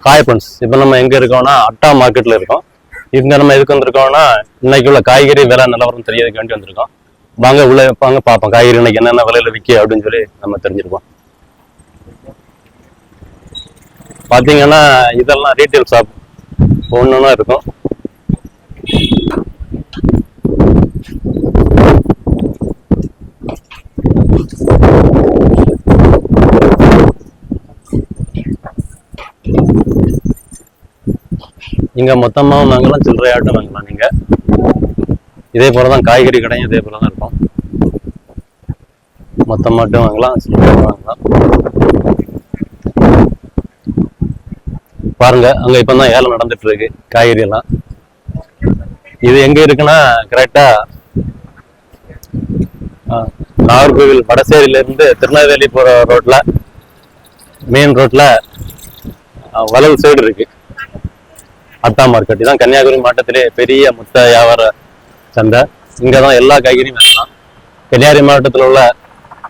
காய் ஃப்ரெண்ட்ஸ், இப்போ நம்ம எங்கே இருக்கோம்னா அட்டா மார்க்கெட்டில் இருக்கோம். இங்கே நம்ம எதுக்கு வந்திருக்கோம்னா இன்னைக்கு உள்ள காய்கறி விலை நிலவரம் தெரியறதுக்கு வேண்டி வந்திருக்கோம். வாங்க உள்ள வைப்பாங்க பார்ப்போம் காய்கறி இன்னைக்கு என்னென்ன விலையில விற்க அப்படின்னு சொல்லி நம்ம தெரிஞ்சிருக்கோம். பார்த்தீங்கன்னா இதெல்லாம் ரீட்டைல் ஷாப் ஒன்றுன்னா இருக்கும். இங்க மொத்தமாகவும் வாங்கலாம், சில்லறையாட்டும் வாங்கலாம். நீங்க இதே போலதான் காய்கறி கடையும் இதே போலதான் இருக்கும். மொத்தமாட்டும் வாங்கலாம், சில்லறையாட்டும் வாங்கலாம். பாருங்க அங்க இப்பதான் ஏலம் நடந்துட்டு இருக்கு காய்கறி எல்லாம். இது எங்க இருக்குன்னா கரெக்டா நாகர்கோவில் வடசேரியில இருந்து திருநெல்வேலி போற ரோட்ல, மெயின் ரோட்ல வலது சைடு இருக்கு அட்டா மார்க்கெட். தான் கன்னியாகுமரி மாவட்டத்திலே பெரிய மொத்த வியாபார சந்தை. இங்கதான் எல்லா காய்கறியும் வாங்கலாம். கன்னியாகுமரி மாவட்டத்தில் உள்ள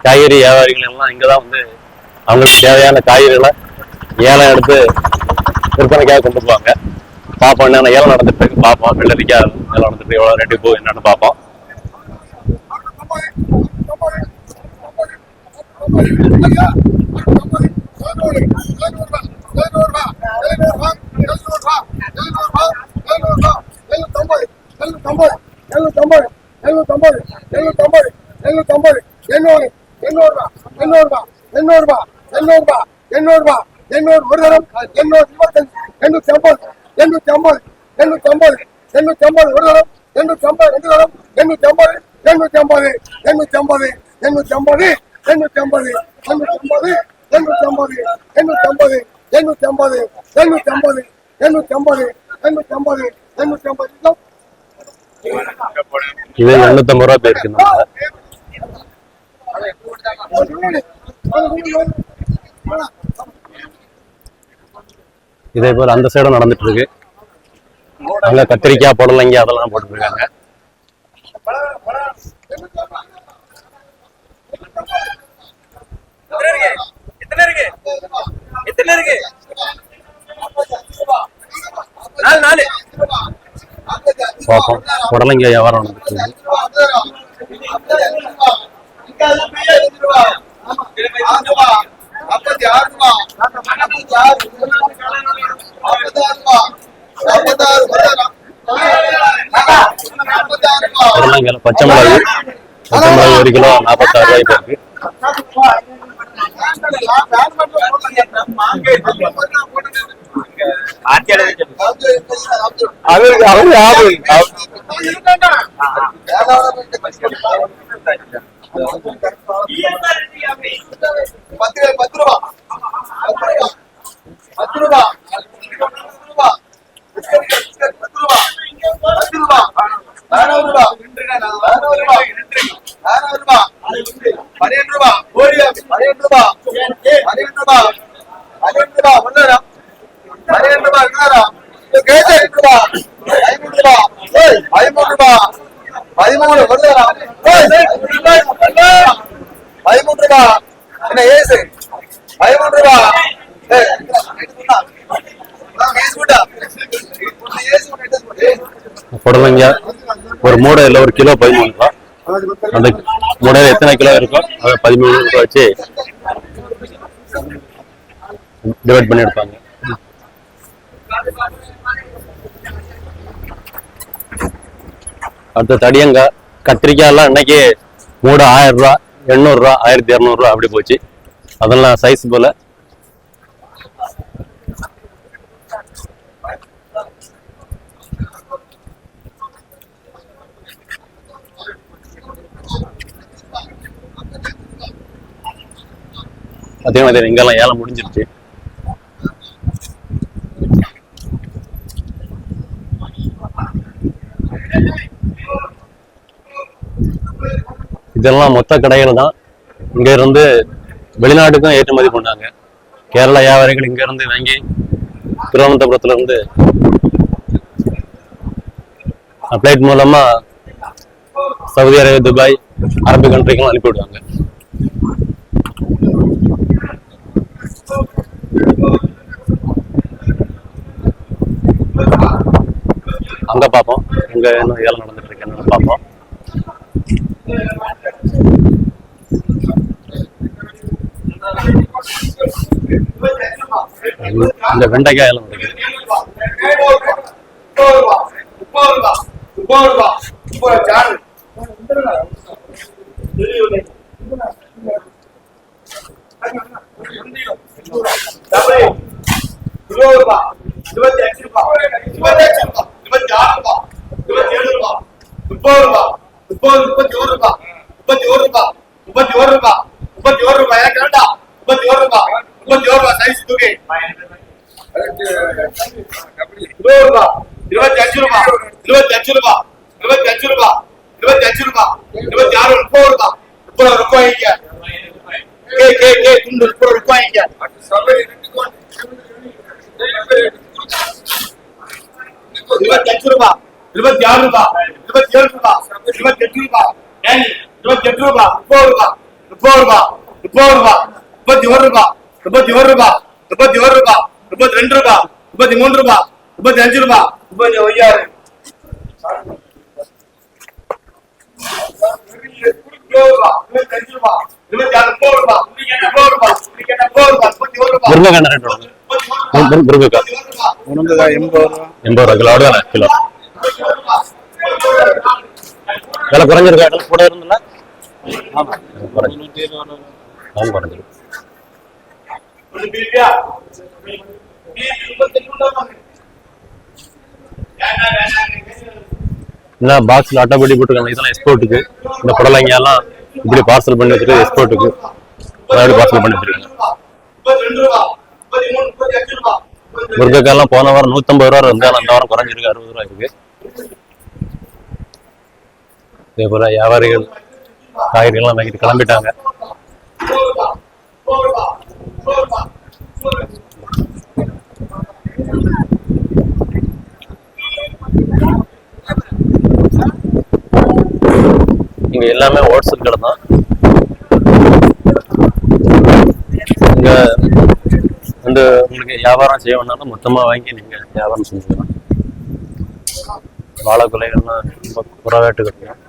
காய்கறி வியாபாரிகள் எல்லாம் இங்கதான் வந்து அவங்களுக்கு தேவையான காய்கறிகளை ஏலம் எடுத்து விற்பனைக்காக கொண்டு போவாங்க. பார்ப்போம் என்னென்ன ஏலம் நடந்துட்டு இருக்கு பார்ப்போம். வெள்ளரிக்காய் ஏலம் நடந்துட்டு எவ்வளவு ரேட்டு போகும் என்னன்னு பார்ப்போம். இது 850 ரூபா போயிருக்கு. இதே போல அந்த சைடும் நடந்துட்டு இருக்கு. அங்க கத்திரிக்காய் புடலங்கி அதெல்லாம் போட்டு இருக்காங்க. பார்ப்போம் புடலங்கி வியாபாரம் நடந்துட்டு இருக்கு. பச்சை மிளகு 1 கிலோ 46 ரூபாய்க்கு இருக்கு. புடலங்க ஒரு மூடையில 1 கிலோ 13 ரூபா. அந்த மூடையில எத்தனை கிலோ இருக்கோ அதை 13 ரூபா வச்சு டிவைட் பண்ணி எடுப்பாங்க. அடுத்த தடியங்காய் கத்திரிக்காய் எல்லாம் இன்னைக்கு மூடை 1000 ரூபா, 800 ரூபா, 1200 ரூபா அப்படி போச்சு. அதெல்லாம் சைஸ் போல. அதே மாதிரி இங்கெல்லாம் ஏலம் முடிஞ்சிருச்சு. இதெல்லாம் மொத்த கடைகள் தான். இங்க இருந்து வெளிநாட்டுக்கும் ஏற்றுமதி பண்ணாங்க. கேரளா வியாபாரிகள் இங்க இருந்து வாங்கி திருவனந்தபுரத்துல இருந்து ஃப்ளைட் மூலமா சவுதி அரேபியா, துபாய், அரபு கண்ட்ரிக்கெல்லாம் அனுப்பி விடுவாங்க. அங்க பார்ப்போம். இங்க இன்னும் ஏலம் நடந்துட்டு இருக்கு, என்னன்னு பார்ப்போம். இந்த வெண்டைக்காய் ஏலம் இருக்கு. முருங்கைக்காய் 80 ரூபா. 80 ரூபா கிலோ. அவ்வளோதானே கிலோ? விலை குறைஞ்சிருக்கா? விலை கூட இருந்தல? குறைஞ்சிருக்கு. என்ன பாக்ஸ்ல அட்டைப்படி போட்டுருக்காங்க, இதெல்லாம் எக்ஸ்போர்ட்டுக்கு. இந்த புடலங்க எல்லாம் இப்படி பார்சல் பண்ணி வச்சுட்டு எக்ஸ்போர்ட்டுக்கு அதாவது பார்சல் பண்ணி வச்சிருக்காங்க. முருங்கைக்காயெல்லாம் போன வாரம் 150 ரூபா இருந்தாலும் அந்த வாரம் குறைஞ்சிருக்கு, 60 ரூபா இருக்கு. இதே போல வியாபாரிகள் காய்கறிகள்லாம் வாங்கிட்டு கிளம்பிட்டாங்க. இங்க எல்லாமே ஹோல்சேல் கடை தான். இங்க வந்து உங்களுக்கு வியாபாரம் செய்ய வேணாலும் மொத்தமா வாங்கி நீங்க வியாபாரம் செஞ்சுக்கலாம். வாழைக்குலைகள்லாம் ரொம்ப குறைவாட்டு கிடைக்கும்.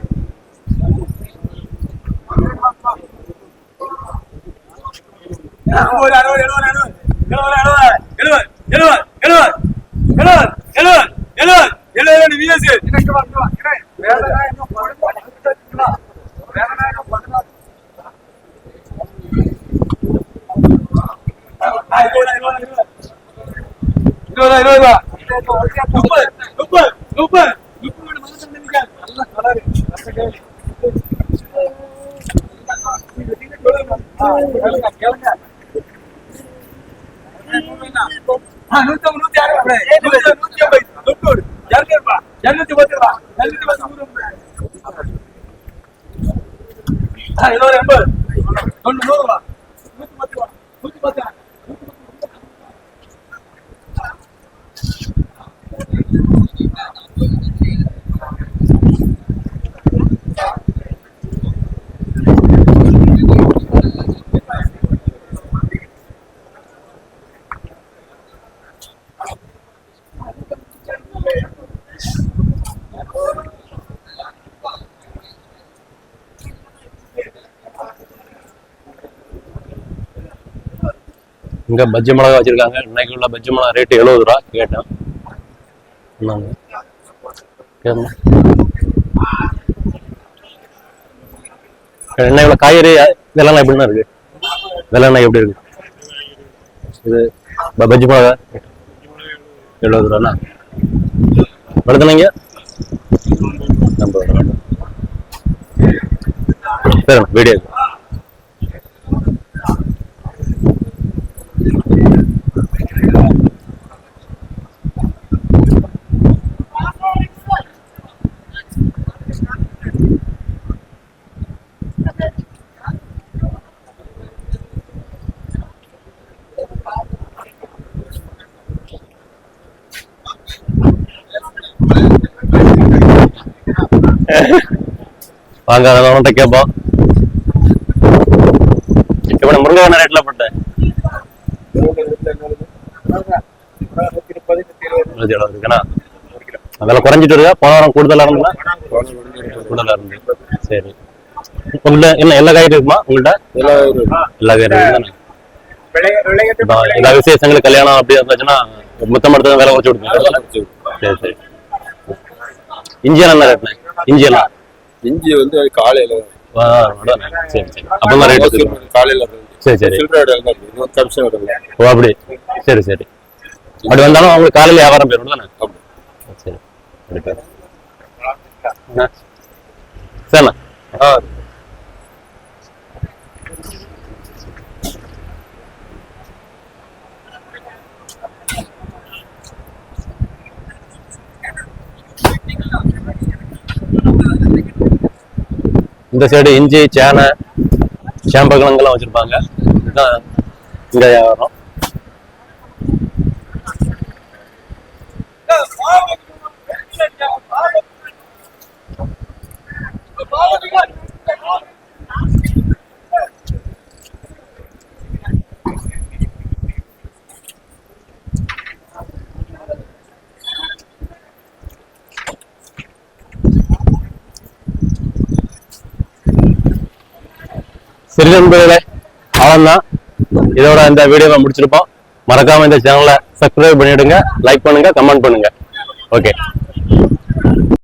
இங்க பஜ்ஜி மிளகா வச்சிருக்காங்க. இன்னைக்கு உள்ள பஜ்ஜி மிளகா ரேட்டு 70 ரூபா கேட்டேன். இன்னைக்கு உள்ள காய்கறி விலைலாம் எப்படின்னா இருக்கு? விலைனா எப்படி இருக்கு? இது பஜ்ஜி மிளகா 70 ரூபாண்ணா. படுத்துனீங்க 50 ரூபா. சரி வீடியோ வாங்காதவன்கிட்ட கேட்போம். இப்ப முருங்கை என்ன ரேட்ல போட்டேன்? 170 இருக்குண்ணா. அதெல்லாம் குறைஞ்சிட்டு இருக்கா? போன வாரம் கூடுதலா இருந்தா? கூடுதலா இருந்து. சரி. உங்கள்ட்ட என்ன எல்லா காய்கறி இருக்குமா உங்கள்ட்ட? எல்லா காய்கறி இருக்குதானே? எல்லா விசேஷங்களுக்கு கல்யாணம் அப்படி இருந்துச்சுன்னா மொத்தம் எடுத்து விலை குறைச்சு கொடுப்பீங்க. சரி சரி. இஞ்சியெல்லாம் என்ன ரேட்ண்ணே? இஞ்சியெல்லாம் இஞ்சி வந்து காலையில சரி சரி. அப்பதான் ரேட் காலையில சரி சரி. கமிஷன். ஓ அப்படி. சரி சரி. அப்படி வந்தாலும் அவங்களுக்கு காலையில வியாபாரம் போயிடும் தானே? சரி. சரிண்ணா. இந்த சைடு இஞ்சி, சேனை, சேம்பகிழங்கெல்லாம் வச்சிருப்பாங்க. இதுதான் இங்க வியாபாரம். சரி நண்பர்களே, அவ்வளோதான். இதோட இந்த வீடியோவை முடிச்சிருப்போம். மறக்காம இந்த சேனலை சப்ஸ்கிரைப் பண்ணிடுங்க, லைக் பண்ணுங்க, கமெண்ட் பண்ணுங்க. ஓகே.